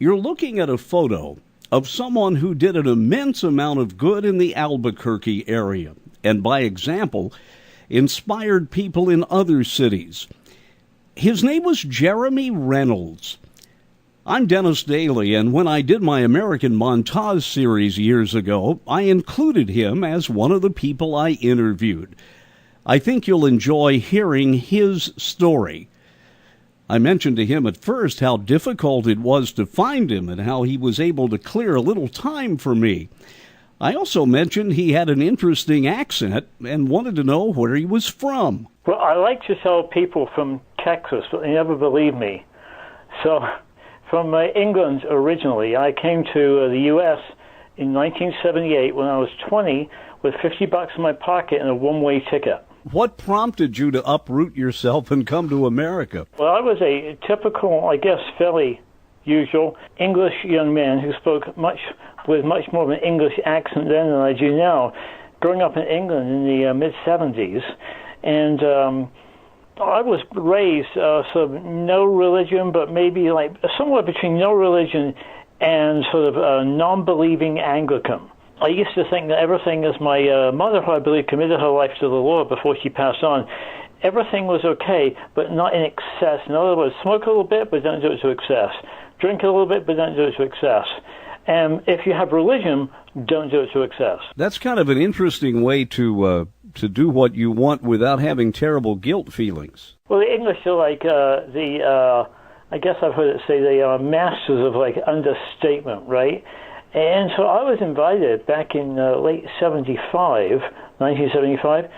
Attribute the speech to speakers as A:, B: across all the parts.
A: You're looking at a photo of someone who did an immense amount of good in the Albuquerque area, and by example, inspired people in other cities. His name was Jeremy Reynolds. I'm Dennis Daly, and when I did my American Montage series years ago, I included him as one of the people I interviewed. I think you'll enjoy hearing his story. I mentioned to him at first how difficult it was to find him and how he was able to clear a little time for me. I also mentioned he had an interesting accent and wanted to know where he was from.
B: Well, I like to tell people from Texas, but they never believe me. So, from England originally, I came to the U.S. in 1978 when I was 20 with $50 in my pocket and a one-way ticket.
A: What prompted you to uproot yourself and come to America?
B: Well, I was a typical, I guess, fairly usual English young man who spoke with much more of an English accent then than I do now, growing up in England in the mid-'70s. And I was raised sort of no religion, but maybe like somewhere between no religion and sort of a non-believing Anglican. I used to think that everything, as my mother, who I believe committed her life to the Lord before she passed on, everything was okay, but not in excess. In other words, smoke a little bit, but don't do it to excess. Drink a little bit, but don't do it to excess. And if you have religion, don't do it to excess.
A: That's kind of an interesting way to do what you want without having terrible guilt feelings.
B: Well, the English are like I guess I've heard it say they are masters of like understatement, right? And so I was invited back in late 1975,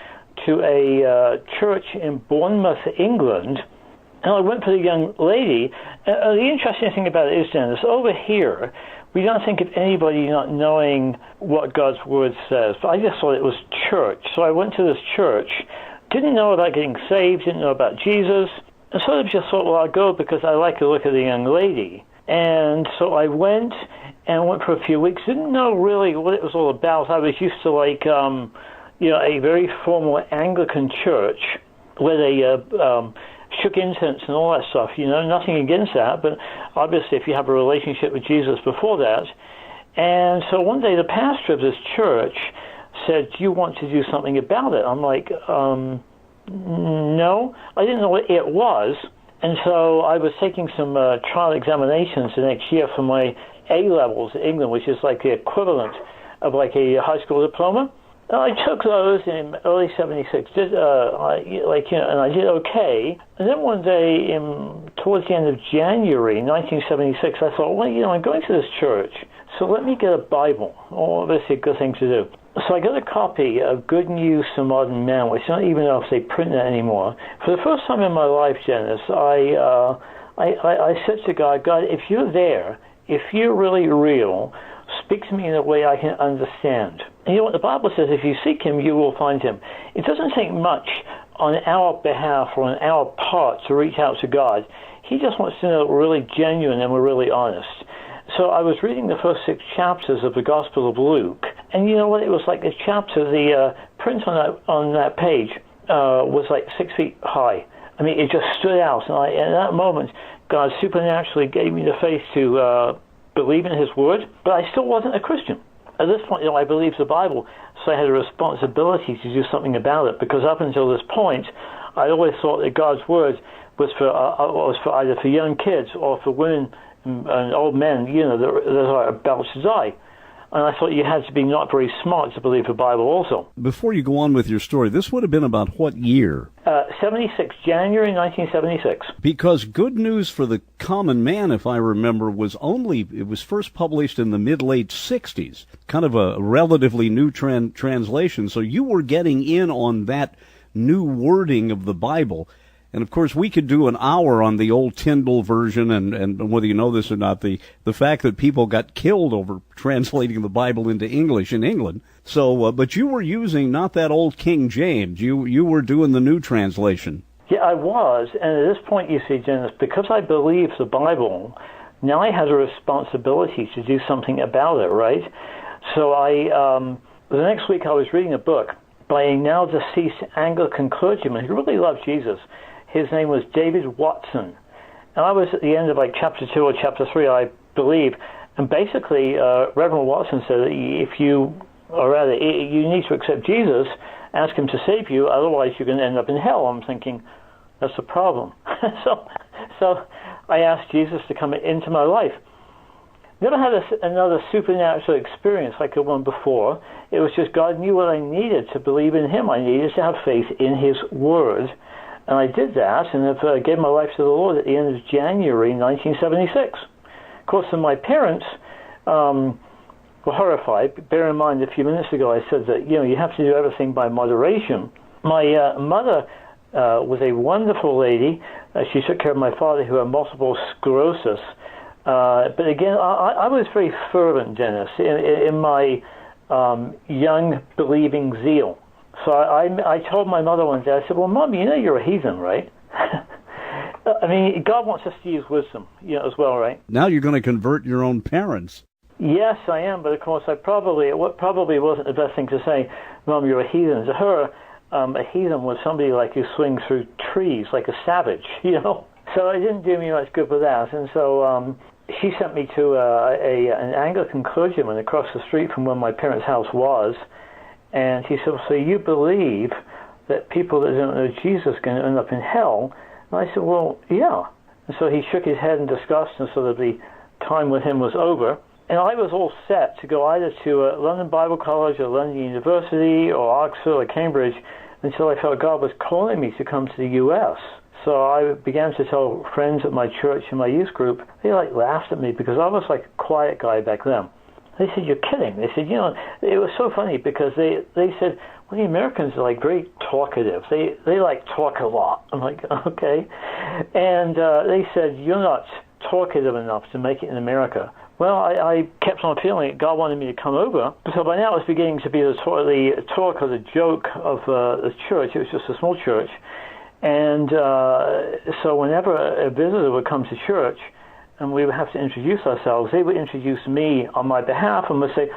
B: to a church in Bournemouth, England, and I went for the young lady. The interesting thing about it is, Dennis, over here, we don't think of anybody not knowing what God's Word says. But I just thought it was church. So I went to this church, didn't know about getting saved, didn't know about Jesus, and sort of just thought, well, I'll go because I like to look at the young lady. And so I went for a few weeks, didn't know really what it was all about. I was used to like, a very formal Anglican church where they shook incense and all that stuff, nothing against that, but obviously if you have a relationship with Jesus before that. And so one day the pastor of this church said, do you want to do something about it? I'm like, no, I didn't know what it was. And so I was taking some trial examinations the next year for my A-levels in England, which is like the equivalent of like a high school diploma. I took those in early '76, and I did okay. And then one day, towards the end of January 1976, I thought, well, I'm going to this church, so let me get a Bible. Oh, that's a good thing to do. So I got a copy of Good News to Modern Man, which I don't even know if they print it anymore. For the first time in my life, Janice, I said to God, if you're there, if you're really real, speak to me in a way I can understand. And you know what the Bible says, if you seek him, you will find him. It doesn't take much on our behalf or on our part to reach out to God. He just wants to know that we're really genuine and we're really honest. So I was reading the first 6 chapters of the Gospel of Luke, and you know what? It was like the chapter, the print on that page was like 6 feet high. I mean, it just stood out. And in that moment, God supernaturally gave me the faith to believe in his word, but I still wasn't a Christian. At this point, I believed the Bible, so I had a responsibility to do something about it, because up until this point, I always thought that God's word was for either for young kids or for women and old men, that are about to die. And I thought you had to be not very smart to believe the Bible also.
A: Before you go on with your story, this would have been about what year?
B: 76, January 1976.
A: Because Good News for the Common Man, if I remember, it was first published in the mid-late 60s, kind of a relatively new translation. So you were getting in on that new wording of the Bible. And, of course, we could do an hour on the old Tyndale version, and whether you know this or not, the fact that people got killed over translating the Bible into English in England. So, but you were using not that old King James. You were doing the new translation.
B: Yeah, I was. And at this point, you see, Dennis, because I believe the Bible, now I had a responsibility to do something about it, right? So the next week I was reading a book by a now deceased Anglican clergyman who really loved Jesus. His name was David Watson, And I was at the end of like chapter 2 or chapter 3, I believe. And basically, Reverend Watson said that if you, or rather, you need to accept Jesus, ask him to save you, otherwise you're going to end up in hell. I'm thinking, that's the problem. So I asked Jesus to come into my life. Never had another supernatural experience like the one before. It was just God knew what I needed to believe in him. I needed to have faith in his word. And I did that, and I gave my life to the Lord at the end of January 1976. Of course, and my parents were horrified. Bear in mind, a few minutes ago I said that, you have to do everything by moderation. My mother was a wonderful lady. She took care of my father, who had multiple sclerosis. But again, I was very fervent, Dennis, in my young believing zeal. So I told my mother one day, I said, well, Mom, you're a heathen, right? I mean, God wants us to use wisdom, as well, right?
A: Now you're going to convert your own parents.
B: Yes, I am, but of course, what probably wasn't the best thing to say, Mom, you're a heathen. To her, a heathen was somebody like who swings through trees, like a savage, So it didn't do me much good with that, and so she sent me to an Anglican clergyman across the street from where my parents' house was, and he said, so you believe that people that don't know Jesus are going to end up in hell? And I said, well, yeah. And so he shook his head in disgust, and so that the time with him was over. And I was all set to go either to London Bible College or London University or Oxford or Cambridge until I felt God was calling me to come to the U.S. So I began to tell friends at my church and my youth group. They laughed at me because I was like a quiet guy back then. They said, you're kidding. They said, it was so funny because they said, well, the Americans are very talkative. They talk a lot. I'm like, okay. And they said, you're not talkative enough to make it in America. Well, I kept on feeling it. God wanted me to come over. So by now it was beginning to be the talk or the joke of the church. It was just a small church. And so whenever a visitor would come to church and we would have to introduce ourselves, they would introduce me on my behalf and would say,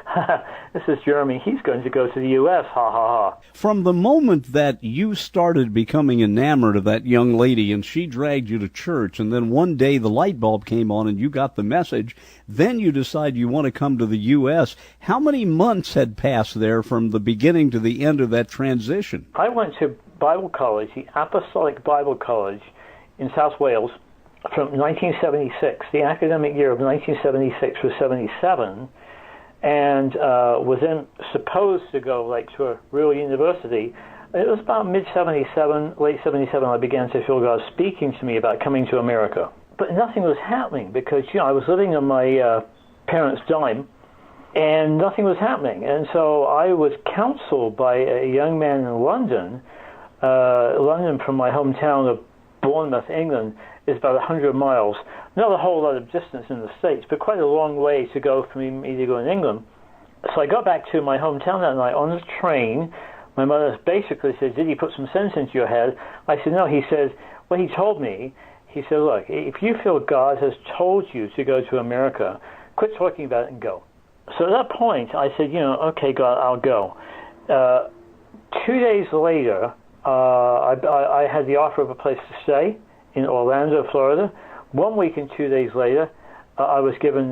B: this is Jeremy, he's going to go to the U.S., ha, ha, ha.
A: From the moment that you started becoming enamored of that young lady and she dragged you to church, and then one day the light bulb came on and you got the message, then you decide you want to come to the U.S., how many months had passed there from the beginning to the end of that transition?
B: I went to Bible College, the Apostolic Bible College in South Wales, from 1976. The academic year of 1976 was 77, and was then supposed to go to a real university. It was about mid-77, late 77, I began to feel God speaking to me about coming to America. But nothing was happening because, I was living on my parents' dime, and nothing was happening. And so I was counseled by a young man in London. London, from my hometown of Bournemouth, England, is about 100 miles. Not a whole lot of distance in the States, but quite a long way to go for me to go in England. So I got back to my hometown that night on the train. My mother basically said, did he put some sense into your head? I said, no. He said, well, he told me, he said, look, if you feel God has told you to go to America, quit talking about it and go. So at that point, I said, okay, God, I'll go. 2 days later, I had the offer of a place to stay in Orlando, Florida. 1 week and 2 days later, I was given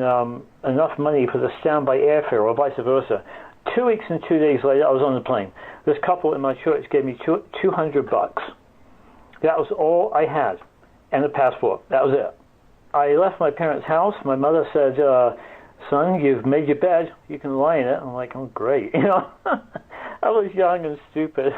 B: enough money for the standby airfare, or vice versa. 2 weeks and 2 days later, I was on the plane. This couple in my church gave me $200. That was all I had, and a passport. That was it. I left my parents' house. My mother said, son, you've made your bed. You can lie in it. I'm like, oh, great. I was young and stupid.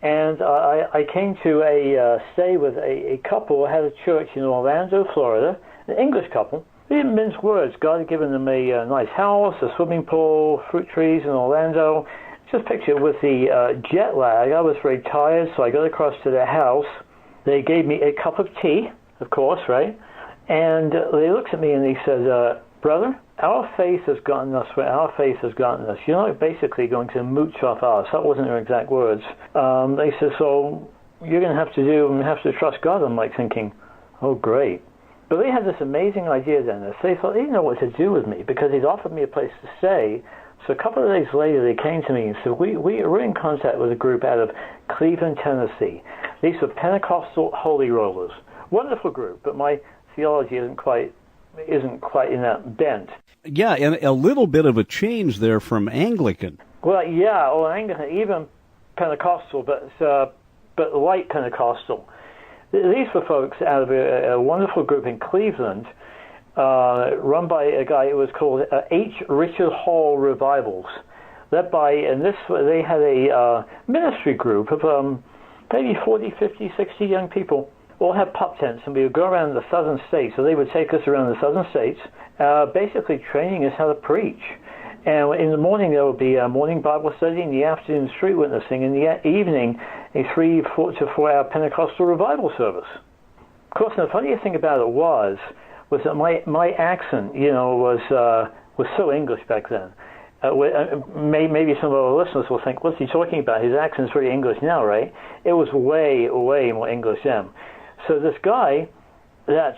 B: And I came to stay with a couple who had a church in Orlando, Florida, an English couple. They didn't mince words. God had given them a nice house, a swimming pool, fruit trees in Orlando. Just picture with the jet lag, I was very tired, so I got across to their house. They gave me a cup of tea, of course, right? And they looked at me and they said, brother, our faith has gotten us where our faith has gotten us. You're not basically going to mooch off us. That wasn't their exact words. They said, so you're going to have to trust God. I'm thinking, oh, great. But they had this amazing idea, Dennis. They thought they didn't know what to do with me because he'd offered me a place to stay. So a couple of days later, they came to me and said, we're in contact with a group out of Cleveland, Tennessee. These were Pentecostal Holy Rollers. Wonderful group, but my theology isn't quite in that bent.
A: Yeah, and a little bit of a change there from Anglican.
B: Well, yeah, or Anglican, even Pentecostal, but light Pentecostal. These were folks out of a wonderful group in Cleveland, run by a guy who was called H. Richard Hall Revivals, led by, they had a ministry group of maybe 40, 50, 60 young people, all had pup tents, and we would go around the southern states. So they would take us around the southern states, basically training us how to preach. And in the morning there would be a morning Bible study, in the afternoon street witnessing, in the evening a 3 to 4 hour Pentecostal revival service. Of course, the funniest thing about it was that my accent, was so English back then. Maybe some of our listeners will think, what's he talking about? His accent's very English now, right? It was way, way more English then. So this guy that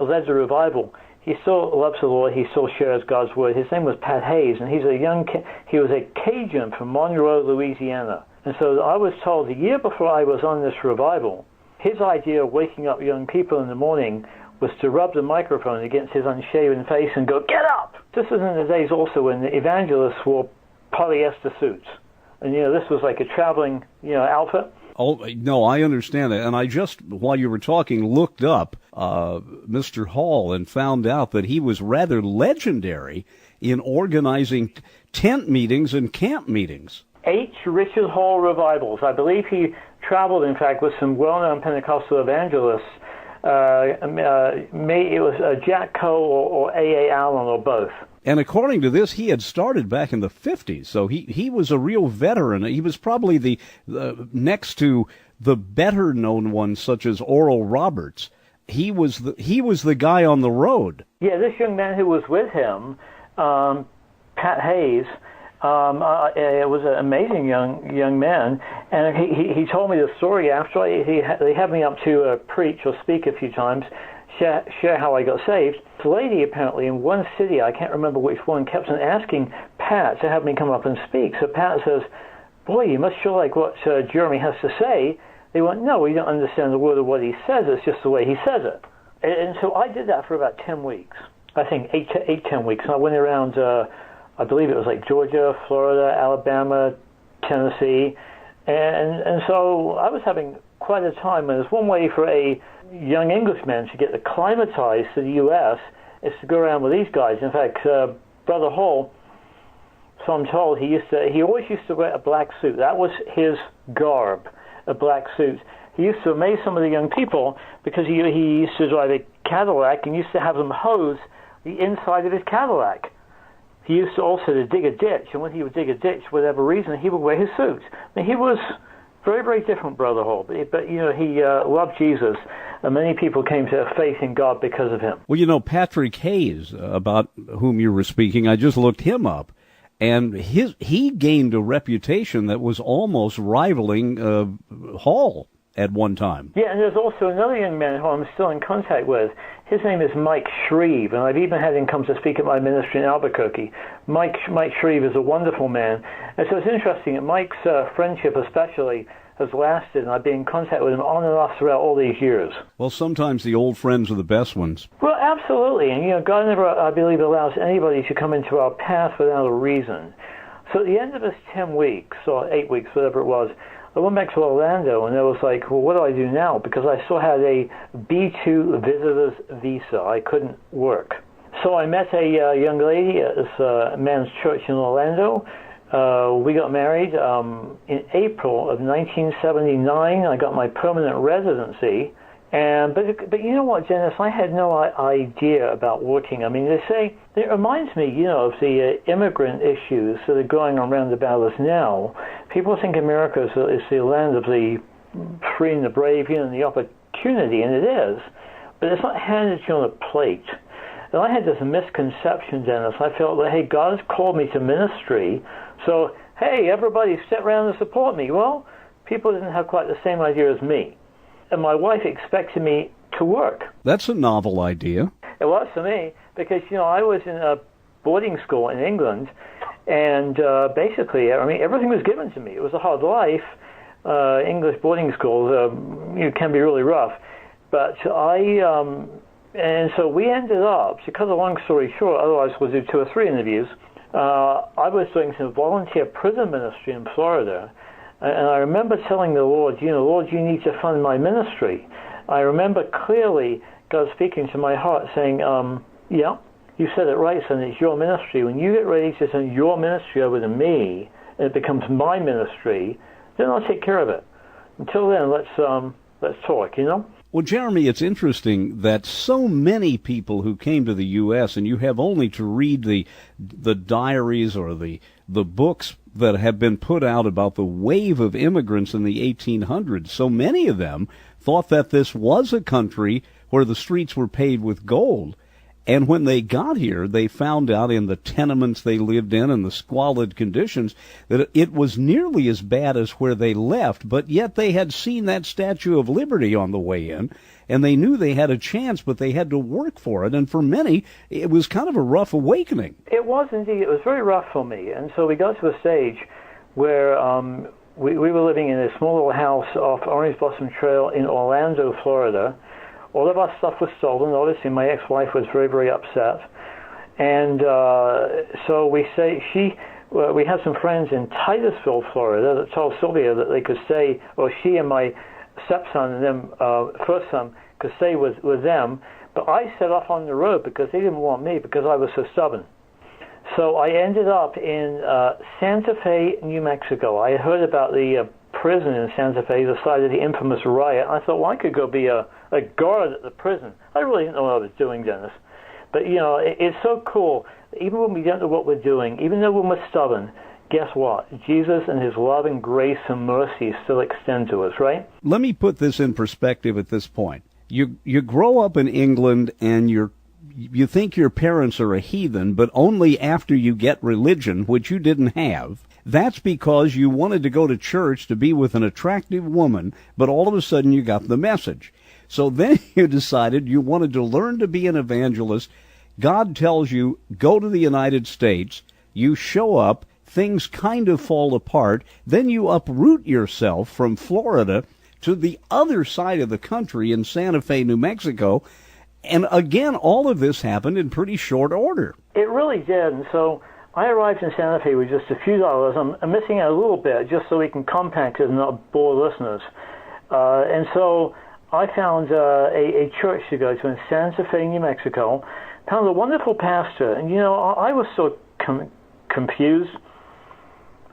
B: led the revival, he still loves the Lord. He still shares God's word. His name was Pat Hayes, and he was a Cajun from Monroe, Louisiana. And so I was told the year before I was on this revival, his idea of waking up young people in the morning was to rub the microphone against his unshaven face and go, "Get up!" This was in the days also when the evangelists wore polyester suits. And, this was like a traveling, outfit.
A: Oh, no, I understand that. And I just, while you were talking, looked up Mr. Hall and found out that he was rather legendary in organizing tent meetings and camp meetings.
B: H. Richard Hall Revivals. I believe he traveled, in fact, with some well-known Pentecostal evangelists. It was Jack Coe or A.A. Allen or both.
A: And according to this, he had started back in the 50s, so he was a real veteran. He was probably the next to the better-known ones, such as Oral Roberts. He was the guy on the road. Yeah,
B: this young man who was with him, Pat Hayes, it was an amazing young man, and he told me the story after they had me up to preach or speak a few times, share how I got saved. This lady apparently in one city, I can't remember which one, kept on asking Pat to have me come up and speak. So Pat says, "Boy, you must sure like what Jeremy has to say." They went, "No, we don't understand the word of what he says. It's just the way he says it." And so I did that for about 10 weeks. I think 10 weeks. And I went around, I believe it was like Georgia, Florida, Alabama, Tennessee. And so I was having quite a time. And there's one way for a young Englishman to get acclimatized to the U.S. is to go around with these guys. In fact, Brother Hall, so I'm told, he always used to wear a black suit. That was his garb, a black suit. He used to amaze some of the young people because he used to drive a Cadillac and used to have them hose the inside of his Cadillac. He used to also to dig a ditch, and when he would dig a ditch, for whatever reason, he would wear his suit. I mean, he was very, very different, Brother Hall, but he loved Jesus, and many people came to faith in God because of him.
A: Well, Patrick Hayes, about whom you were speaking, I just looked him up, and he gained a reputation that was almost rivaling Hall at one time.
B: Yeah, and there's also another young man who I'm still in contact with. His name is Mike Shreve, and I've even had him come to speak at my ministry in Albuquerque. Mike Shreve is a wonderful man. And so it's interesting that Mike's friendship especially has lasted, and I've been in contact with him on and off throughout all these years.
A: Well, sometimes the old friends are the best ones.
B: Well, absolutely. And, God never, I believe, allows anybody to come into our path without a reason. So at the end of this 10 weeks, or 8 weeks, whatever it was, I went back to Orlando, and I was like, well, what do I do now? Because I still had a B2 visitor's visa. I couldn't work. So I met a young lady at this man's church in Orlando. We got married in April of 1979. I got my permanent residency. But you know what, Dennis? I had no idea about working. I mean, it reminds me, of the immigrant issues that are going on around about us now. People think America is the land of the free and the brave, and the opportunity, and it is. But it's not handed to you on a plate. And I had this misconception, Dennis. I felt that, hey, God has called me to ministry, so, hey, everybody sit around and support me. Well, people didn't have quite the same idea as me. And my wife expected me to work.
A: That's a novel idea.
B: It was for me, because, I was in a boarding school in England, and basically, everything was given to me. It was a hard life. English boarding schools can be really rough. But I And so we ended up, to cut a long story short, otherwise we'll do 2 or 3 interviews, I was doing some volunteer prison ministry in Florida. And I remember telling the Lord, Lord, you need to fund my ministry. I remember clearly God speaking to my heart saying, yeah, you said it right, son, it's your ministry. When you get ready to turn your ministry over to me, and it becomes my ministry, then I'll take care of it. Until then, let's talk,
A: Well, Jeremy, it's interesting that so many people who came to the U.S., and you have only to read the diaries or the books that have been put out about the wave of immigrants in the 1800s, so many of them thought that this was a country where the streets were paved with gold. And when they got here, they found out in the tenements they lived in and the squalid conditions that it was nearly as bad as where they left, but yet they had seen that Statue of Liberty on the way in, and they knew they had a chance, but they had to work for it. And for many, it was kind of a rough awakening.
B: It was indeed. It was very rough for me. And so we got to a stage where we were living in a small little house off Orange Blossom Trail in Orlando, Florida. All of our stuff was stolen. Obviously, my ex-wife was very, very upset. And so we had some friends in Titusville, Florida, that told Sylvia that they could stay, or she and my stepson and them, first son, could stay with them. But I set off on the road because they didn't want me because I was so stubborn. So I ended up in Santa Fe, New Mexico. I heard about the prison in Santa Fe, the site of the infamous riot. I thought, well, I could go be a guard at the prison. I really didn't know what I was doing, Dennis. But, it's so cool. Even when we don't know what we're doing, even though when we're stubborn, guess what? Jesus and his love and grace and mercy still extend to us, right?
A: Let me put this in perspective at this point. You grow up in England and you think your parents are a heathen, but only after you get religion, which you didn't have. That's because you wanted to go to church to be with an attractive woman, but all of a sudden you got the message. So then you decided you wanted to learn to be an evangelist. God tells you, go to the United States. You show up. Things kind of fall apart. Then you uproot yourself from Florida to the other side of the country in Santa Fe, New Mexico. And again, all of this happened in pretty short order.
B: It really did. And so I arrived in Santa Fe with just a few dollars. I'm missing out a little bit just so we can compact it and not bore listeners. And so I found a church to go to in Santa Fe, New Mexico. Found a wonderful pastor. And, I was so confused.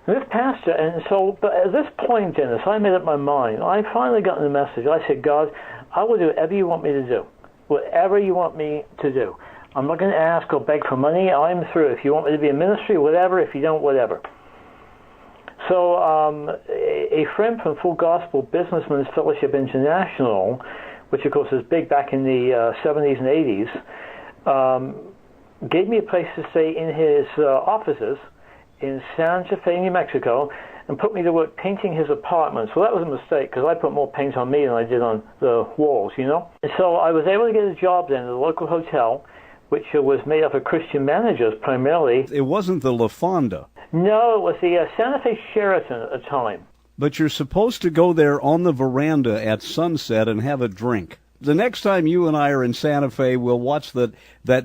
B: This pastor, and so, but at this point, Dennis, I made up my mind. I finally got the message. I said, God, I will do whatever you want me to do. Whatever you want me to do. I'm not going to ask or beg for money. I'm through. If you want me to be in ministry, whatever. If you don't, whatever. So a friend from Full Gospel Businessmen's Fellowship International, which of course was big back in the 70s and 80s, gave me a place to stay in his offices in Santa Fe, New Mexico, and put me to work painting his apartment. So that was a mistake because I put more paint on me than I did on the walls, And so I was able to get a job then at a local hotel, which was made up of Christian managers primarily.
A: It wasn't the La Fonda.
B: No, it was the Santa Fe Sheraton at the time.
A: But you're supposed to go there on the veranda at sunset and have a drink. The next time you and I are in Santa Fe, we'll watch that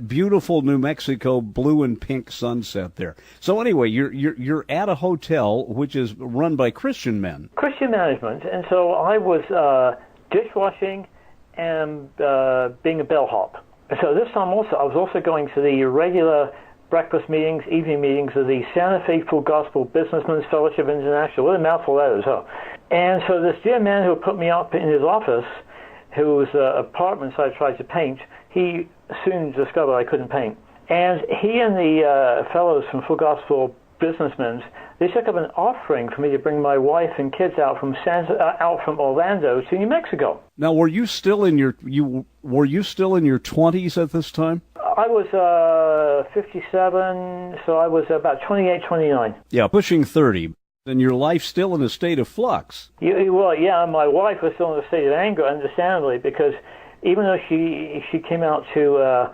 A: beautiful New Mexico blue and pink sunset there. So anyway, you're at a hotel which is run by Christian men.
B: Christian management, and so I was dishwashing and being a bellhop. So this time also, I was also going to the regular breakfast meetings, evening meetings of the Santa Fe Full Gospel Businessmen's Fellowship International. What a mouthful that is, huh? And so this dear man who put me up in his office, whose apartments I tried to paint, he soon discovered I couldn't paint. And he and the fellows from Full Gospel Businessmen, they took up an offering for me to bring my wife and kids out from Orlando to New Mexico.
A: Now, were you still in your 20s at this time?
B: I was 57, so I was about 28, 29.
A: Yeah, pushing 30. And your life still in a state of flux.
B: Well, yeah, my wife was still in a state of anger, understandably, because even though she came out to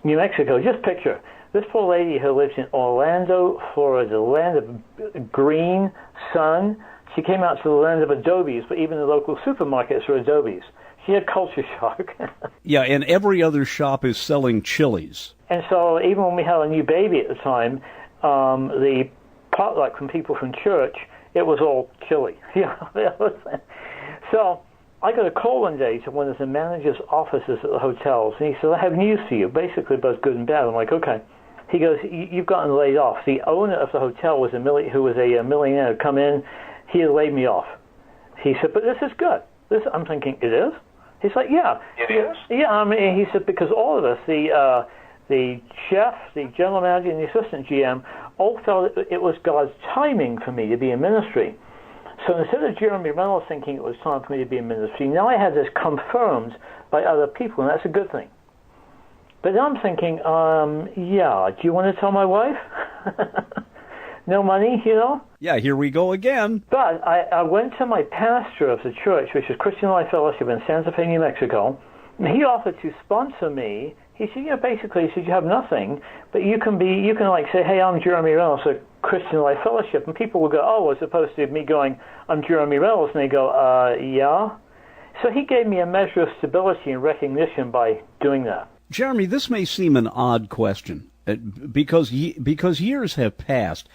B: New Mexico, just picture, this poor lady who lives in Orlando, Florida, the land of green sun, she came out to the land of adobes, but even the local supermarkets are adobes. She had culture shock.
A: Yeah, and every other shop is selling chilies.
B: And so even when we had a new baby at the time, the potluck from people from church, it was all chili. So I got a call one day to one of the manager's offices at the hotels, and he said, I have news for you, basically both good and bad. I'm like, okay. He goes, you've gotten laid off. The owner of the hotel was who was a millionaire, come in. He had laid me off. He said, but this is good. I'm thinking, it is? He's like, yeah.
C: It is?
B: Yeah, I mean, he said, because all of us, the chef, the general manager, and the assistant GM, all felt it was God's timing for me to be in ministry. So instead of Jeremy Reynolds thinking it was time for me to be in ministry, now I had this confirmed by other people, and that's a good thing. But now I'm thinking, yeah, do you want to tell my wife? No money, you know?
A: Yeah, here we go again.
B: But I went to my pastor of the church, which is Christian Life Fellowship in Santa Fe, New Mexico, and he offered to sponsor me. He said, basically, he said, you have nothing, but you can like say, hey, I'm Jeremy Reynolds, a Christian Life Fellowship, and people will go, oh, as opposed to me going, I'm Jeremy Reynolds, and they go, yeah. So he gave me a measure of stability and recognition by doing that.
A: Jeremy, this may seem an odd question, because years have passed,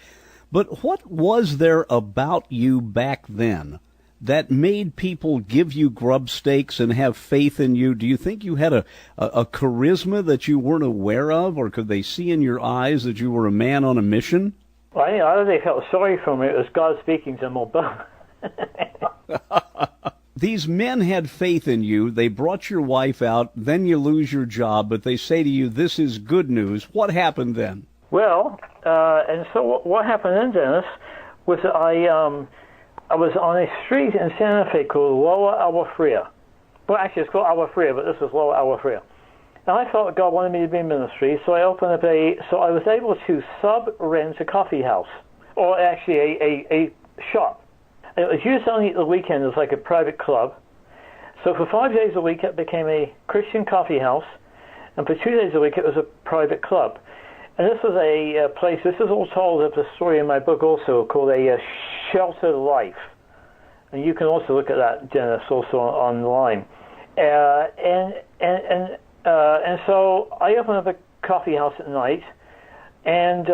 A: but what was there about you back then that made people give you grub steaks and have faith in you? Do you think you had a charisma that you weren't aware of, or could they see in your eyes that you were a man on a mission?
B: Well, I don't think they felt sorry for me. It was God speaking to them both.
A: These men had faith in you. They brought your wife out. Then you lose your job, but they say to you, this is good news. What happened then?
B: Well, and so what happened then, Dennis, was that I was on a street in Santa Fe called Lower Agua Fria. Well, actually, it's called Agua Fria, but this was Lower Agua Fria. And I felt God wanted me to be in ministry, so I opened up so I was able to sub-rent a coffee house, or actually a shop. It was used only at the weekend as like a private club. So for 5 days a week, it became a Christian coffee house, and for 2 days a week, it was a private club. And this was a place, this is all told of the story in my book also, called A Sheltered Life. And you can also look at that, Dennis, also online. And so I opened up a coffee house at night, and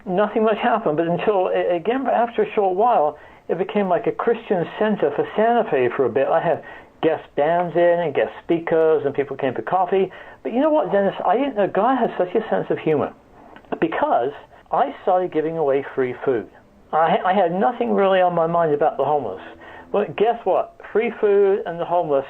B: nothing much happened. But after a short while, it became like a Christian center for Santa Fe for a bit. I had guest bands in and guest speakers, and people came for coffee. But you know what, Dennis? I didn't know God has such a sense of humor, because I started giving away free food. I had nothing really on my mind about the homeless. But guess what? Free food and the homeless,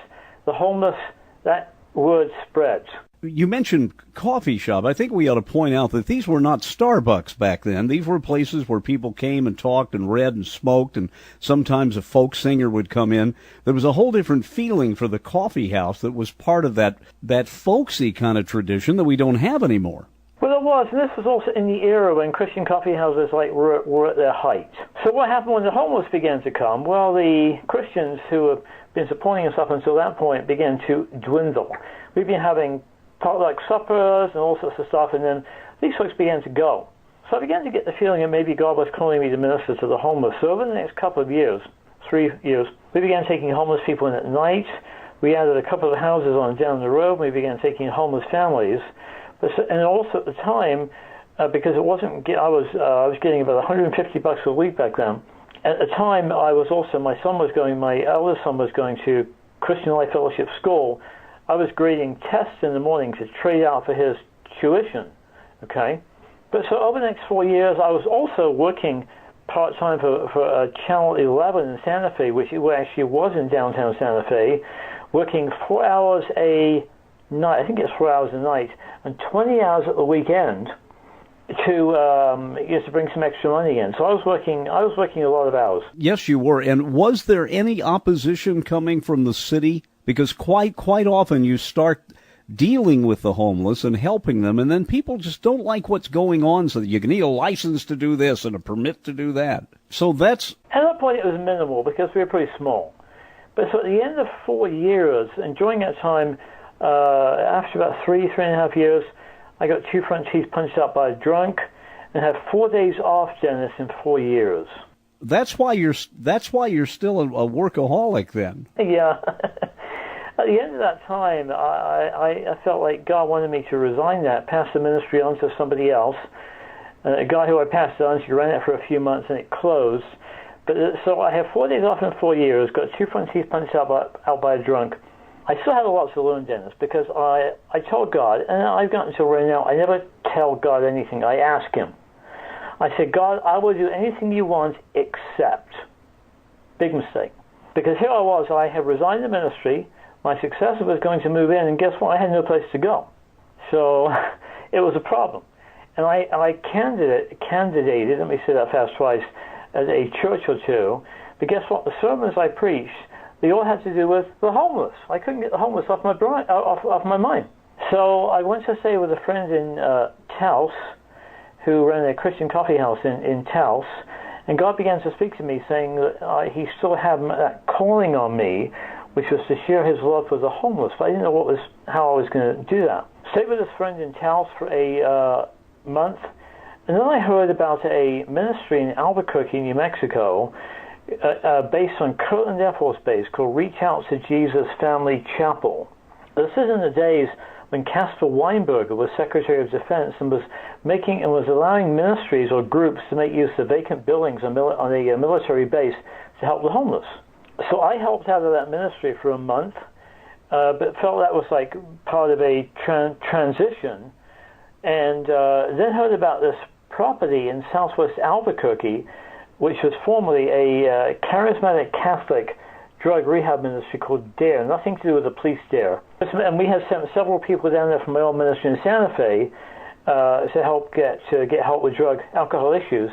B: that word spreads.
A: You mentioned coffee shop. I think we ought to point out that these were not Starbucks back then. These were places where people came and talked and read and smoked, and sometimes a folk singer would come in. There was a whole different feeling for the coffee house that was part of that folksy kind of tradition that we don't have anymore.
B: Well, it was, and this was also in the era when Christian coffee houses were at their height. So what happened when the homeless began to come? Well, the Christians who have been supporting us up until that point began to dwindle. We've been having potluck suppers and all sorts of stuff, and then these folks began to go. So I began to get the feeling that maybe God was calling me to minister to the homeless. So over the next couple of years, 3 years, we began taking homeless people in at night. We added a couple of houses on down the road. We began taking homeless families. And also at the time, because it wasn't, I was getting about $150 a week back then. At the time, my eldest son was going to Christian Life Fellowship School. I was grading tests in the morning to trade out for his tuition, okay? But so over the next 4 years, I was also working part-time for Channel 11 in Santa Fe, which actually was in downtown Santa Fe, working 4 hours a night, I think it's 4 hours a night, and 20 hours at the weekend to bring some extra money in. So I was working a lot of hours.
A: Yes, you were. And was there any opposition coming from the city? Because quite often you start dealing with the homeless and helping them, and then people just don't like what's going on, so that you need a license to do this and a permit to do that. So that's...
B: At that point it was minimal because we were pretty small. But so at the end of 4 years, and during that time, after about three and a half years, I got 2 front teeth punched out by a drunk and had 4 days off, Dennis, in 4 years. That's why you're
A: still a workaholic then.
B: Yeah. At the end of that time, I felt like God wanted me to resign that, pass the ministry on to somebody else. A guy who I passed it on, she ran it for a few months and it closed. But so I have 4 days off in 4 years, got 2 front teeth punched out by a drunk. I still have a lot to learn, Dennis, because I told God, and I've gotten to right now, I never tell God anything. I ask him. I said, God, I will do anything you want except. Big mistake. Because here I was, I had resigned the ministry, my successor was going to move in, and guess what? I had no place to go. So it was a problem. And I candidated, let me say that fast twice, at a church or two, but guess what? The sermons I preached, they all had to do with the homeless. I couldn't get the homeless off my mind. So I went to stay with a friend in Taos, who ran a Christian coffee house in Taos, and God began to speak to me, saying that he still had that calling on me, which was to share his love for the homeless. But I didn't know how I was going to do that. Stayed with this friend in Taos for a month, and then I heard about a ministry in Albuquerque, New Mexico, based on Kirtland Air Force Base, called Reach Out to Jesus Family Chapel. This is in the days when Caspar Weinberger was Secretary of Defense and was allowing ministries or groups to make use of vacant buildings on a military base to help the homeless. So I helped out of that ministry for a month, but felt that was like part of a transition, and then heard about this property in southwest Albuquerque, which was formerly a charismatic Catholic drug rehab ministry called DARE, nothing to do with the police DARE. And we have sent several people down there from my old ministry in Santa Fe to help get help with alcohol issues.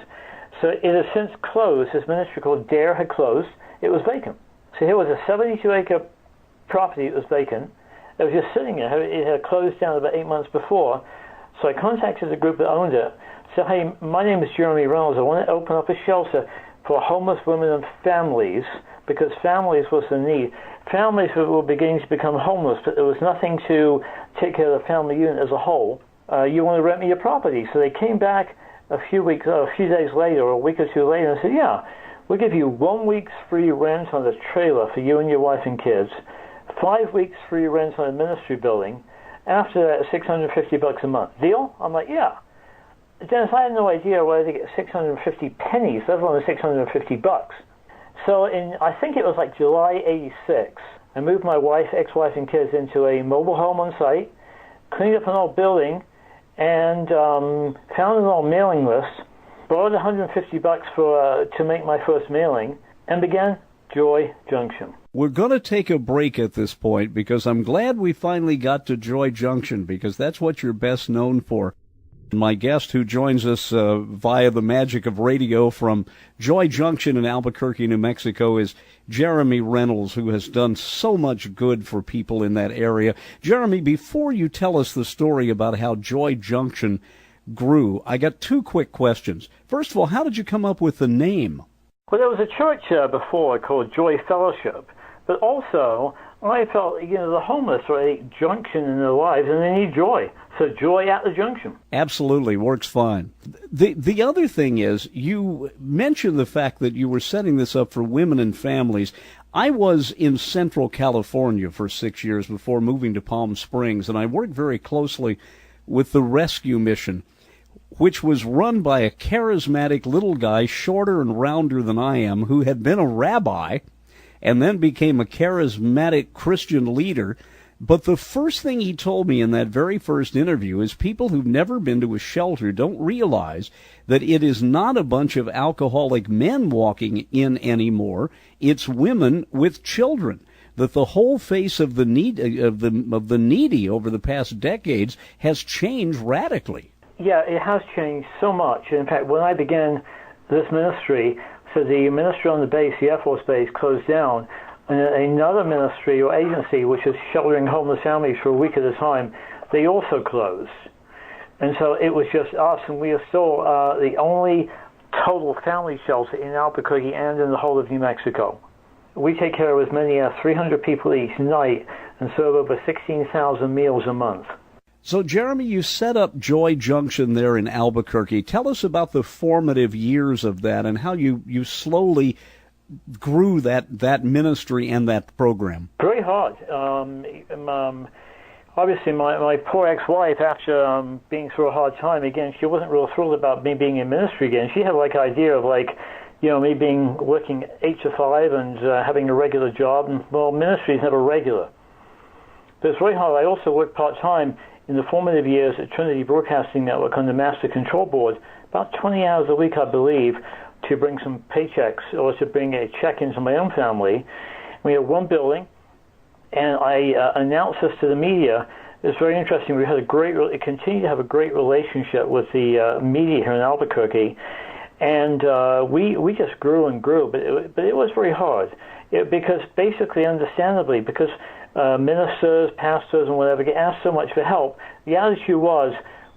B: So it has since closed. This ministry called DARE had closed. It was vacant. So here was a 72-acre property that was vacant. It was just sitting there. It had closed down about 8 months before. So I contacted the group that owned it. Said, hey, my name is Jeremy Reynolds. I want to open up a shelter for homeless women and families, because families was the need. Families were beginning to become homeless, but there was nothing to take care of the family unit as a whole. You want to rent me your property? So they came back a few days later, or a week or two later, and said, yeah, we'll give you 1 week's free rent on the trailer for you and your wife and kids, 5 weeks free rent on a ministry building, after that, $650 a month. Deal? I'm like, yeah. Dennis, I had no idea where to get 650 pennies, let alone $650. So I think it was like July '86, I moved my ex-wife and kids into a mobile home on site, cleaned up an old building, and found an old mailing list, borrowed $150 to make my first mailing, and began Joy Junction.
A: We're going to take a break at this point, because I'm glad we finally got to Joy Junction, because that's what you're best known for. My guest, who joins us via the magic of radio from Joy Junction in Albuquerque, New Mexico, is Jeremy Reynolds, who has done so much good for people in that area. Jeremy, before you tell us the story about how Joy Junction grew, I got 2 quick questions. First of all, how did you come up with the name?
B: Well, there was a church before called Joy Fellowship, but also I felt, the homeless are a junction in their lives, and they need joy. So joy at the junction. Absolutely,
A: works fine. The other thing is, you mentioned the fact that you were setting this up for women and families. I was in Central California for 6 years before moving to Palm Springs, and I worked very closely with the rescue mission, which was run by a charismatic little guy, shorter and rounder than I am, who had been a rabbi and then became a charismatic Christian leader. But the first thing he told me in that very first interview is people who've never been to a shelter don't realize that it is not a bunch of alcoholic men walking in anymore. It's women with children. That the whole face of the needy over the past decades has changed radically.
B: Yeah, it has changed so much. In fact, when I began this ministry, so the ministry on the base, the Air Force Base, closed down. And another ministry or agency, which is sheltering homeless families for a week at a time, they also closed. And so it was just us, and we are still the only total family shelter in Albuquerque and in the whole of New Mexico. We take care of as many as 300 people each night and serve over 16,000 meals a month.
A: So, Jeremy, you set up Joy Junction there in Albuquerque. Tell us about the formative years of that and how you slowly grew that ministry and that program?
B: Very hard. Obviously, my poor ex-wife, after being through a hard time, again, she wasn't real thrilled about me being in ministry again. She had like an idea of like, me being working 8 to 5 and having a regular job. And, well, ministry is never regular. But it's very hard. I also worked part-time in the formative years at Trinity Broadcasting Network on the Master Control Board, about 20 hours a week, I believe, to bring some paychecks or to bring a check into my own family. We had one building, and I announced this to the media. It's very interesting. We had continued to have a great relationship with the media here in Albuquerque, and we just grew and grew. But it was very hard because basically, understandably, because ministers, pastors, and whatever get asked so much for help, the attitude was,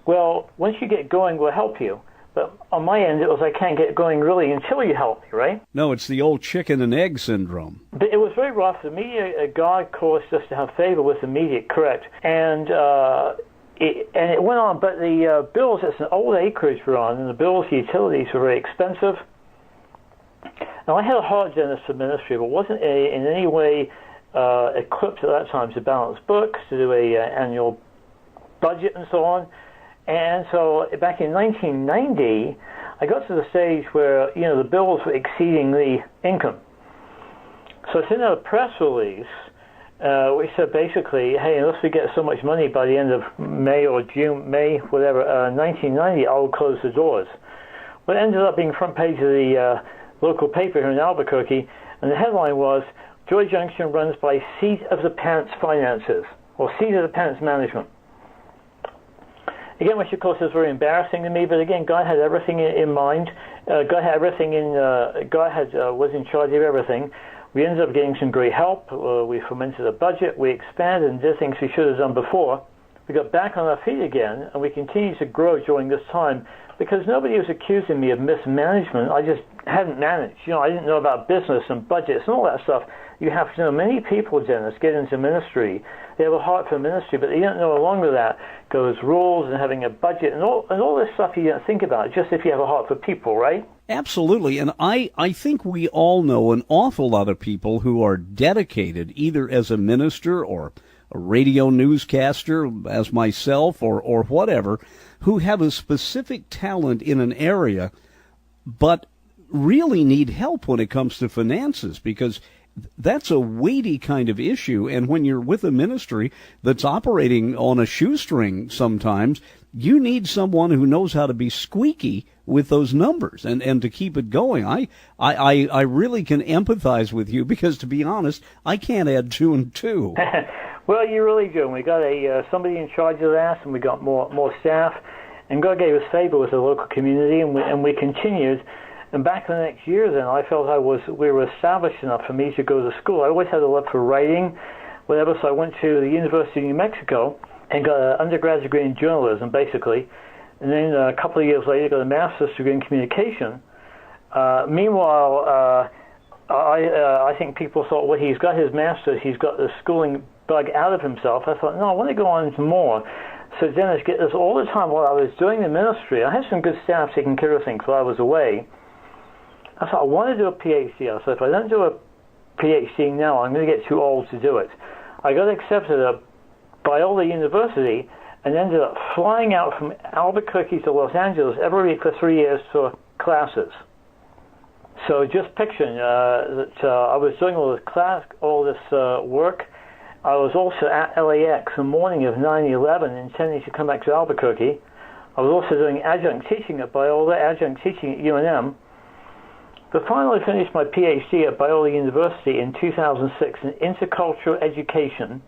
B: well, once you get going, we'll help you. But on my end, it was I can't get going really until you help me, right?
A: No, it's the old chicken and egg syndrome.
B: But it was very rough. The media, God caused us to have favor with the media, correct? And it went on, but the bills, it's an old acreage we're on, and the bills, the utilities were very expensive. Now, I had a heart, Dennis, for ministry, but wasn't in any way equipped at that time to balance books, to do a annual budget and so on. And so back in 1990, I got to the stage where, the bills were exceeding the income. So I sent out a press release which said basically, hey, unless we get so much money by the end of May or June, 1990, I'll close the doors. Well, it ended up being front page of the local paper here in Albuquerque, and the headline was, Joy Junction runs by seat of the pants finances, or seat of the pants management. Again, which of course is very embarrassing to me, but again, God had everything in mind. God had everything was in charge of everything. We ended up getting some great help. We fomented a budget. We expanded and did things we should have done before. We got back on our feet again, and we continued to grow during this time because nobody was accusing me of mismanagement. I just hadn't managed. I didn't know about business and budgets and all that stuff. You have to know many people, Dennis, get into ministry. They have a heart for ministry, but they don't know along with that goes rules and having a budget and all this stuff you don't think about, just if you have a heart for people, right?
A: Absolutely. And I think we all know an awful lot of people who are dedicated either as a minister or a radio newscaster, as myself, or whatever, who have a specific talent in an area, but really need help when it comes to finances, because that's a weighty kind of issue. And when you're with a ministry that's operating on a shoestring sometimes, you need someone who knows how to be squeaky with those numbers and to keep it going. I really can empathize with you because, to be honest, I can't add 2 and 2.
B: Well, you really do. We got somebody in charge of that, and we got more staff, and God gave us favor with the local community, and we continued. And back in the next year, then I felt we were established enough for me to go to school. I always had a love for writing, whatever. So I went to the University of New Mexico and got an undergraduate degree in journalism, basically. And then a couple of years later, got a master's degree in communication. Meanwhile, I think people thought, well, he's got his master's, he's got the schooling bug out of himself. I thought, no, I want to go on to more. So Dennis, get this, all the time while I was doing the ministry, I had some good staff taking care of things while I was away. I thought, I want to do a PhD. I thought, if I don't do a PhD now, I'm going to get too old to do it. I got accepted at Biola University and ended up flying out from Albuquerque to Los Angeles every week for 3 years for classes. So just picturing that I was doing all this work. I was also at LAX the morning of 9/11, intending to come back to Albuquerque. I was also doing adjunct teaching at Biola, adjunct teaching at UNM. But finally finished my PhD at Biola University in 2006 in intercultural education.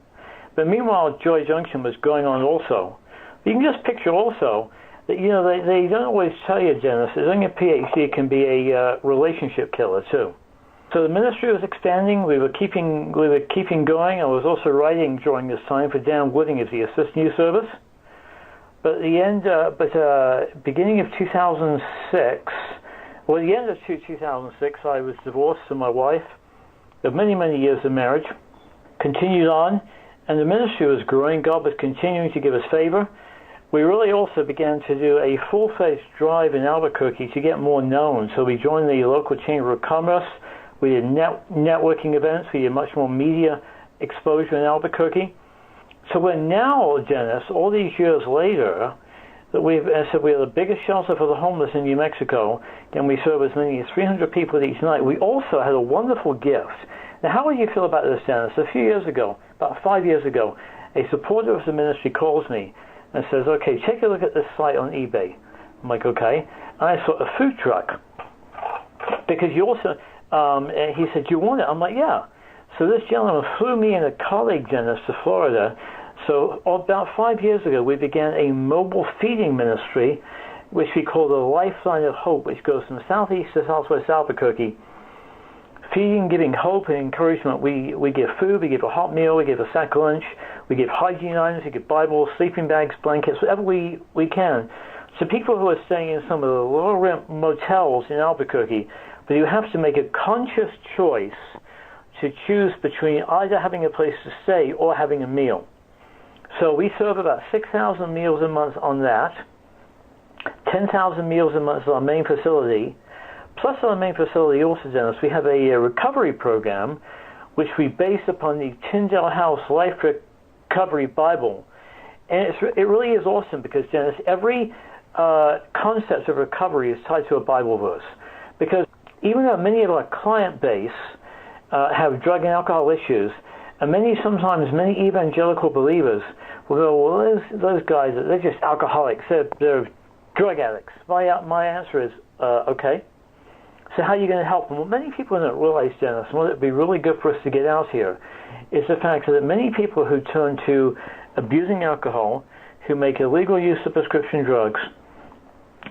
B: But meanwhile, Joy Junction was going on also. You can just picture also that, they don't always tell you, Dennis, that doing a PhD can be a relationship killer too. So the ministry was expanding. We were keeping going. I was also writing during this time for Dan Wooding of the Assist News Service. But at the end, beginning of 2006, well, at the end of 2006, I was divorced from my wife of many, many years of marriage. Continued on, and the ministry was growing. God was continuing to give us favor. We really also began to do a full-fledged drive in Albuquerque to get more known. So we joined the local Chamber of Commerce. We did networking events. We did much more media exposure in Albuquerque. So we're now, Dennis, all these years later, that we are the biggest shelter for the homeless in New Mexico, and we serve as many as 300 people each night. We also had a wonderful gift. Now, how would you feel about this, Dennis? A few years ago, about 5 years ago, a supporter of the ministry calls me and says, okay, take a look at this site on eBay. I'm like, okay. And I saw a food truck. Because you also, he said, do you want it? I'm like, yeah. So this gentleman flew me and a colleague, Dennis, to Florida. So about 5 years ago, we began a mobile feeding ministry, which we call the Lifeline of Hope, which goes from southeast to southwest Albuquerque. Feeding, giving hope and encouragement. We give food, we give a hot meal, we give a sack lunch, we give hygiene items, we give Bibles, sleeping bags, blankets, whatever we can. So people who are staying in some of the lower rent motels in Albuquerque, but you have to make a conscious choice to choose between either having a place to stay or having a meal. So we serve about 6,000 meals a month on that, 10,000 meals a month at our main facility. Plus our main facility also, Dennis, we have a recovery program which we base upon the Tyndale House Life Recovery Bible. And it really is awesome because, Dennis, every concept of recovery is tied to a Bible verse. Because even though many of our client base have drug and alcohol issues, and sometimes many evangelical believers will go, well, those guys, they're just alcoholics, they're drug addicts. My answer is, okay. So how are you going to help them? What many people don't realize, Dennis, and what would be really good for us to get out here, is the fact that many people who turn to abusing alcohol, who make illegal use of prescription drugs,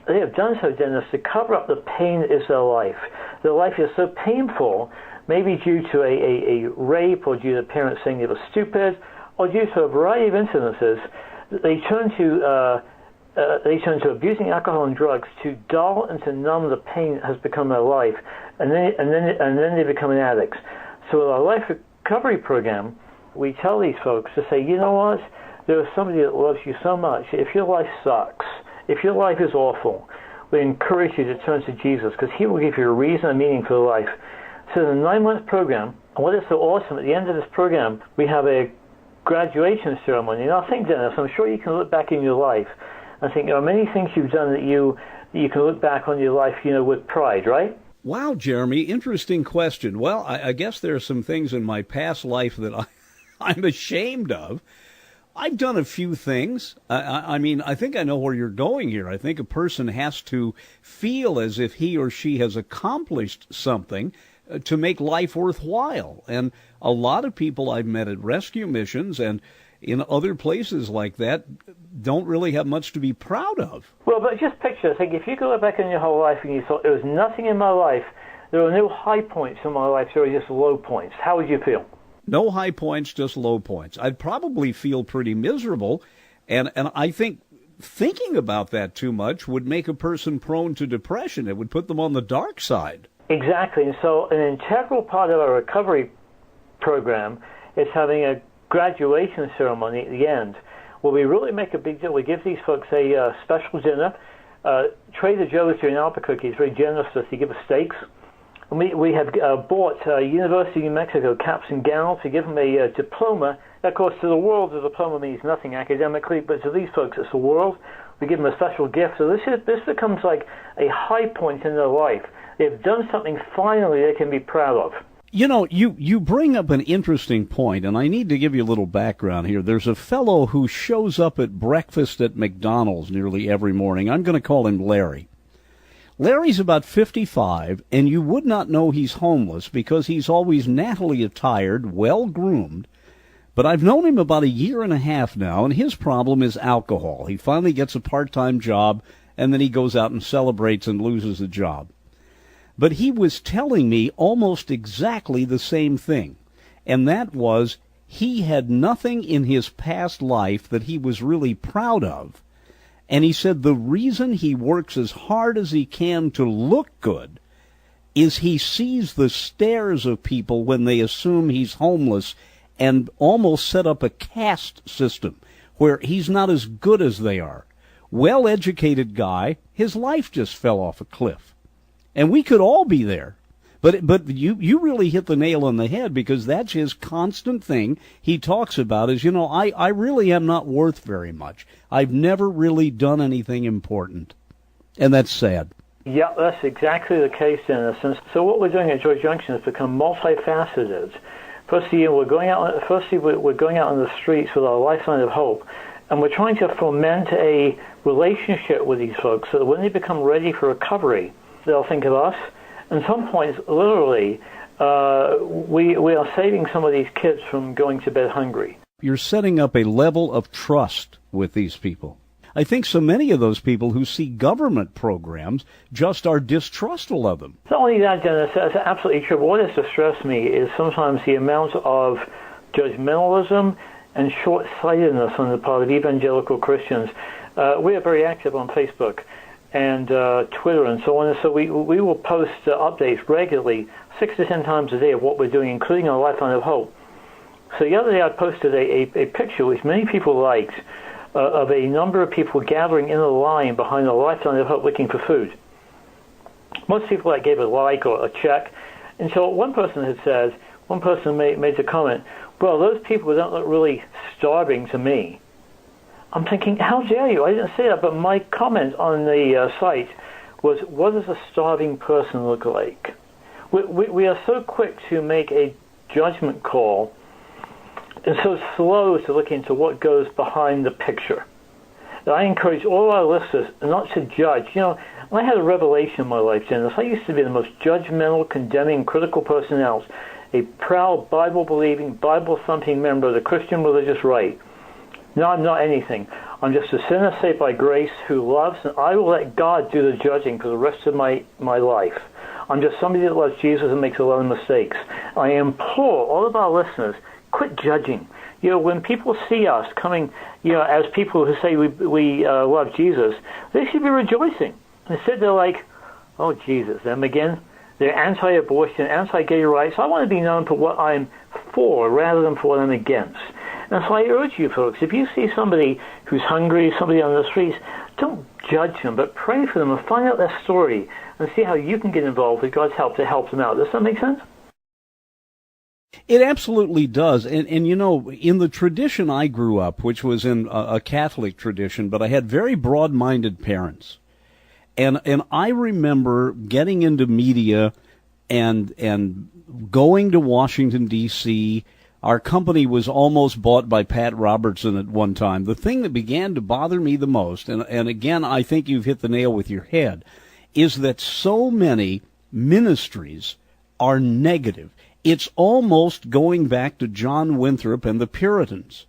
B: they have done so, Dennis, to cover up the pain that is their life. Their life is so painful, maybe due to a rape or due to parents saying they were stupid, or due to a variety of incidences, that they turn to abusing alcohol and drugs to dull and to numb the pain that has become their life, and then they become an addict. So with our life recovery program, we tell these folks to say, you know what, there is somebody that loves you so much. If your life sucks, if your life is awful, we encourage you to turn to Jesus because he will give you a reason and meaning for life. So the 9-month program, and what is so awesome, at the end of this program, we have a graduation ceremony. And I think, Dennis, I'm sure you can look back in your life and think there are many things you've done that you can look back on your life, with pride, right?
A: Wow, Jeremy, interesting question. Well, I guess there are some things in my past life that I'm ashamed of. I've done a few things. I think I know where you're going here. I think a person has to feel as if he or she has accomplished something to make life worthwhile. And a lot of people I've met at rescue missions and in other places like that don't really have much to be proud of.
B: Well, but just picture, if you go back in your whole life and you thought there was nothing in my life, there were no high points in my life, there were just low points, how would you feel?
A: No high points, just low points. I'd probably feel pretty miserable, and I think thinking about that too much would make a person prone to depression. It would put them on the dark side. Exactly,
B: and so an integral part of our recovery program is having a graduation ceremony at the end, where we really make a big deal. We give these folks a special dinner. Trader Joe's here in Albuquerque is very generous to us. They give us steaks. And we have bought University of New Mexico caps and gowns to give them a diploma. Of course, to the world, the diploma means nothing academically, but to these folks, it's the world. We give them a special gift. So this becomes like a high point in their life. They've done something finally they can be proud of.
A: You bring up an interesting point, and I need to give you a little background here. There's a fellow who shows up at breakfast at McDonald's nearly every morning. I'm going to call him Larry. Larry's about 55, and you would not know he's homeless because he's always nattily attired, well-groomed. But I've known him about 1.5 years now, and his problem is alcohol. He finally gets a part-time job, and then he goes out and celebrates and loses the job. But he was telling me almost exactly the same thing, and that was he had nothing in his past life that he was really proud of. And he said the reason he works as hard as he can to look good is he sees the stares of people when they assume he's homeless and almost set up a caste system where he's not as good as they are. Well-educated guy, his life just fell off a cliff. And we could all be there. But you really hit the nail on the head, because that's his constant thing he talks about is, I really am not worth very much. I've never really done anything important. And that's sad.
B: Yeah, that's exactly the case, Dennis. And so what we're doing at Joy Junction has become multifaceted. Firstly, we're going out on the streets with our lifeline of hope, and we're trying to foment a relationship with these folks so that when they become ready for recovery, they'll think of us. And some points, literally, we are saving some of these kids from going to bed hungry.
A: You're setting up a level of trust with these people. I think so many of those people who see government programs just are distrustful of them.
B: Not only that, Dennis, that's absolutely true. But what has distressed me is sometimes the amount of judgmentalism and short-sightedness on the part of evangelical Christians. We are very active on Facebook and Twitter and so on. And so we will post updates regularly, 6 to 10 times a day of what we're doing, including our Lifeline of Hope. So the other day I posted a picture which many people liked of a number of people gathering in a line behind the Lifeline of Hope looking for food. Most people gave a like or a check. And so one person made the comment, well, those people don't look really starving to me. I'm thinking, how dare you? I didn't say that, but my comment on the site was, what does a starving person look like? We are so quick to make a judgment call and so slow to look into what goes behind the picture. And I encourage all our listeners not to judge. I had a revelation in my life, Dennis. I used to be the most judgmental, condemning, critical person else, a proud, Bible-believing, Bible-thumping member of the Christian religious right. Now I'm not anything. I'm just a sinner saved by grace who loves, and I will let God do the judging for the rest of my life. I'm just somebody that loves Jesus and makes a lot of mistakes. I implore all of our listeners, quit judging. When people see us coming, as people who say we love Jesus, they should be rejoicing. Instead, they're like, oh, Jesus, them again? They're anti-abortion, anti-gay rights. I want to be known for what I'm for rather than for what I'm against. And so I urge you folks, if you see somebody who's hungry, somebody on the streets, don't judge them, but pray for them and find out their story and see how you can get involved with God's help to help them out. Does that make sense?
A: It absolutely does. And in the tradition I grew up, which was in a Catholic tradition, but I had very broad-minded parents. And I remember getting into media and going to Washington, D.C. Our company was almost bought by Pat Robertson at one time. The thing that began to bother me the most, and again, I think you've hit the nail with your head, is that so many ministries are negative. It's almost going back to John Winthrop and the Puritans.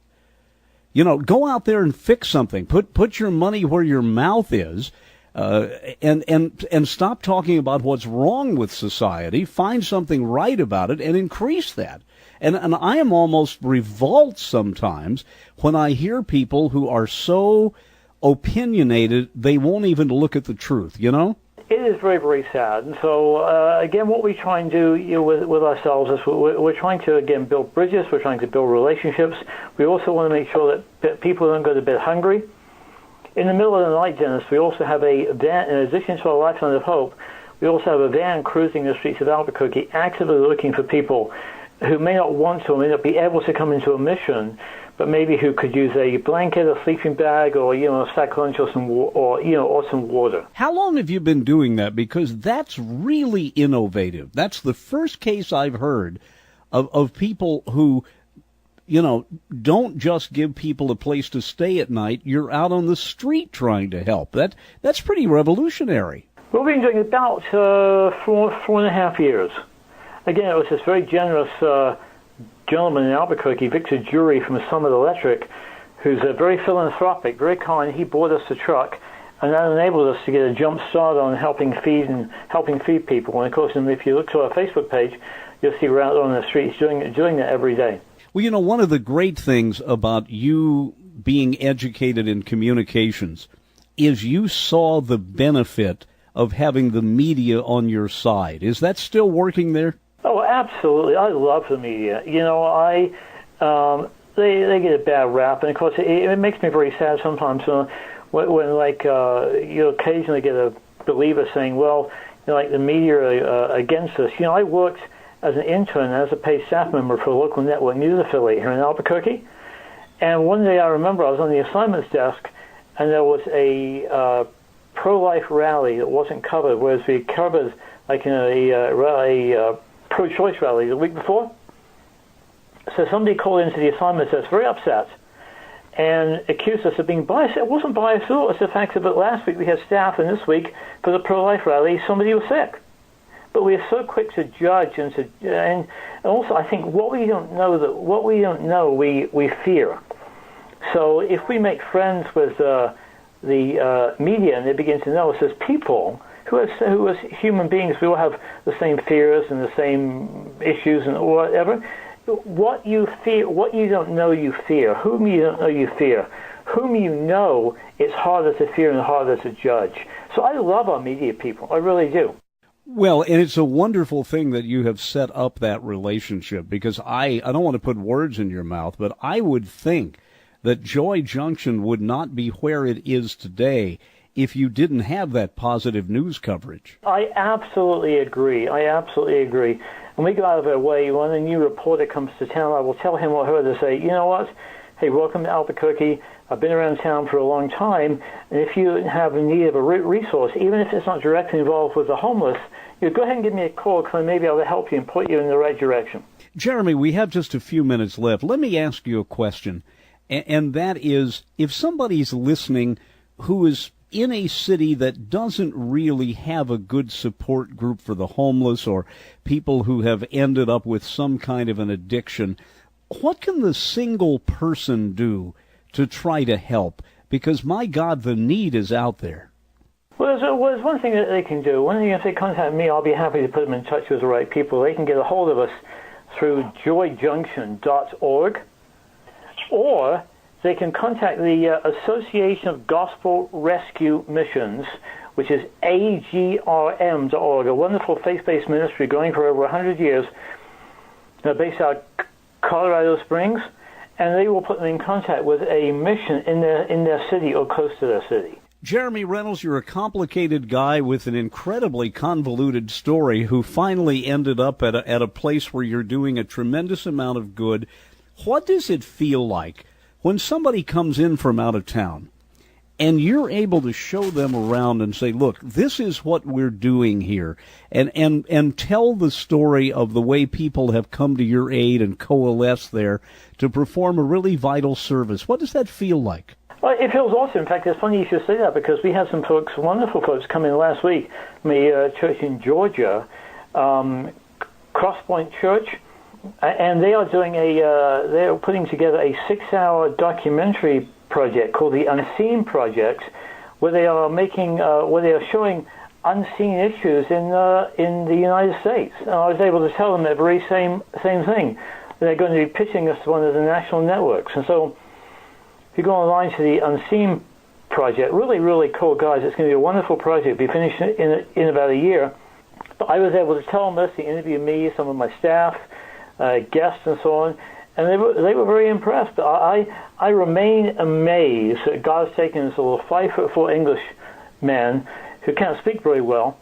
A: Go out there and fix something. Put your money where your mouth is, and stop talking about what's wrong with society. Find something right about it and increase that. And I am almost revolted sometimes when I hear people who are so opinionated they won't even look at the truth,
B: It is very, very sad. And so, again, what we try and do with ourselves is we're trying to, again, build bridges. We're trying to build relationships. We also want to make sure that people don't go to bed hungry. In the middle of the night, Dennis, we also have a van, in addition to our Lifeline of Hope, we also have a van cruising the streets of Albuquerque, actively looking for people who may not want to or may not be able to come into a mission, but maybe who could use a blanket, a sleeping bag, or a sack lunch, or some water.
A: How long have you been doing that? Because that's really innovative. That's the first case I've heard of people who, don't just give people a place to stay at night. You're out on the street trying to help. That's pretty revolutionary.
B: We've been doing about 4.5 years. Again, it was this very generous gentleman in Albuquerque, Victor Jury from Summit Electric, who's very philanthropic, very kind. He bought us a truck, and that enabled us to get a jump start on helping feed people. And of course, if you look to our Facebook page, you'll see we're out on the streets doing that every day.
A: Well, one of the great things about you being educated in communications is you saw the benefit of having the media on your side. Is that still working there?
B: Oh, absolutely. I love the media. They get a bad rap, and of course it makes me very sad sometimes when you occasionally get a believer saying, well, like the media are against us. I worked as an intern, as a paid staff member for a local network news affiliate here in Albuquerque. And one day I remember I was on the assignments desk, and there was a pro-life rally that wasn't covered, whereas we covered like in a pro-choice rally the week before. So somebody called into the assignments desk very upset and accused us of being biased. It wasn't biased at all. It's the fact that last week we had staff, and this week for the pro-life rally somebody was sick. But we are so quick to judge and also I think what we don't know we fear. So if we make friends with the media and they begin to know us as people who as human beings, we all have the same fears and the same issues and whatever. What you fear, what you don't know, you fear. Whom you don't know, you fear. Whom you know, it's harder to fear and harder to judge. So I love our media people. I really do.
A: Well, and it's a wonderful thing that you have set up that relationship, because I don't want to put words in your mouth, but I would think that Joy Junction would not be where it is today if you didn't have that positive news coverage.
B: I absolutely agree. And we go out of our way. When a new reporter comes to town, I will tell him or her to say, you know what? Hey, welcome to Albuquerque. I've been around town for a long time, and if you have a need of a resource, even if it's not directly involved with the homeless, go ahead and give me a call, because maybe I'll help you and point you in the right direction.
A: Jeremy, we have just a few minutes left. Let me ask you a question, and that is, if somebody's listening who is in a city that doesn't really have a good support group for the homeless or people who have ended up with some kind of an addiction, what can the single person do to try to help? Because, my God, the need is out there.
B: Well, there's one thing that they can do. One thing, if they contact me, I'll be happy to put them in touch with the right people. They can get a hold of us through joyjunction.org, or they can contact the Association of Gospel Rescue Missions, which is agrm.org, a wonderful faith-based ministry going for over 100 years, based out of Colorado Springs, and they will put them in contact with a mission in their city or close to their city.
A: Jeremy Reynolds, you're a complicated guy with an incredibly convoluted story who finally ended up at a place where you're doing a tremendous amount of good. What does it feel like when somebody comes in from out of town and you're able to show them around and say, look, this is what we're doing here, and tell the story of the way people have come to your aid and coalesce there to perform a really vital service? What does that feel like?
B: Well, it feels awesome. In fact, it's funny you should say that, because we had some folks, wonderful folks, come in last week from a church in Georgia, Crosspoint Church, and they are doing they're putting together a 6-hour documentary project called the Unseen Project, where they are showing unseen issues in the United States. And I was able to tell them the very same thing. They're going to be pitching us to one of the national networks. And so if you go online to the Unseen Project, really, really cool, guys. It's going to be a wonderful project. It'll be finished in about a year. But I was able to tell them this. They interviewed me, some of my staff, guests, and so on. And they were very impressed. I remain amazed that God's taken this little 5'4" English man who can't speak very well,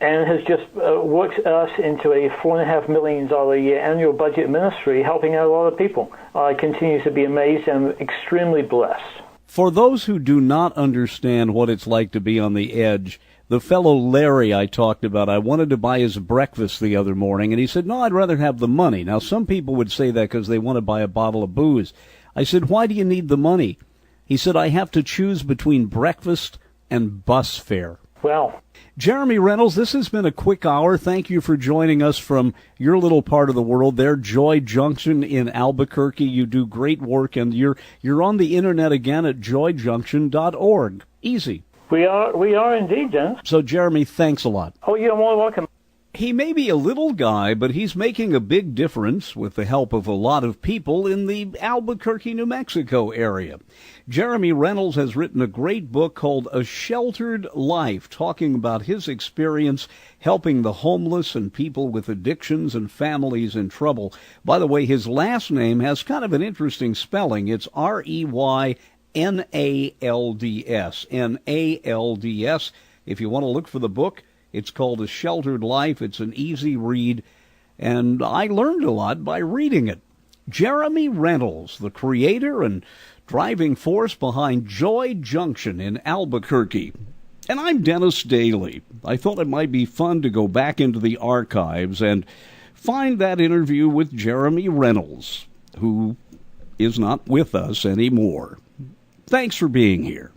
B: and has just worked us into a $4.5 million a year annual budget ministry, helping out a lot of people. I continue to be amazed and extremely blessed.
A: For those who do not understand what it's like to be on the edge, the fellow Larry I talked about, I wanted to buy his breakfast the other morning, and he said, no, I'd rather have the money. Now, some people would say that because they want to buy a bottle of booze. I said, why do you need the money? He said, I have to choose between breakfast and bus fare.
B: Well,
A: Jeremy Reynolds, this has been a quick hour. Thank you for joining us from your little part of the world there, Joy Junction in Albuquerque. You do great work, and you're on the internet again at joyjunction.org. Easy.
B: We are indeed, Dennis.
A: So, Jeremy, thanks a lot.
B: Oh, you're more welcome.
A: He may be a little guy, but he's making a big difference with the help of a lot of people in the Albuquerque, New Mexico area. Jeremy Reynolds has written a great book called A Sheltered Life, talking about his experience helping the homeless and people with addictions and families in trouble. By the way, his last name has kind of an interesting spelling. It's Reynalds, Nalds. If you want to look for the book, It's called A Sheltered Life. It's an easy read, and I learned a lot by reading it. Jeremy Reynolds, the creator and driving force behind Joy Junction in Albuquerque. And I'm Dennis Daly. I thought it might be fun to go back into the archives and find that interview with Jeremy Reynolds, who is not with us anymore. Thanks for being here.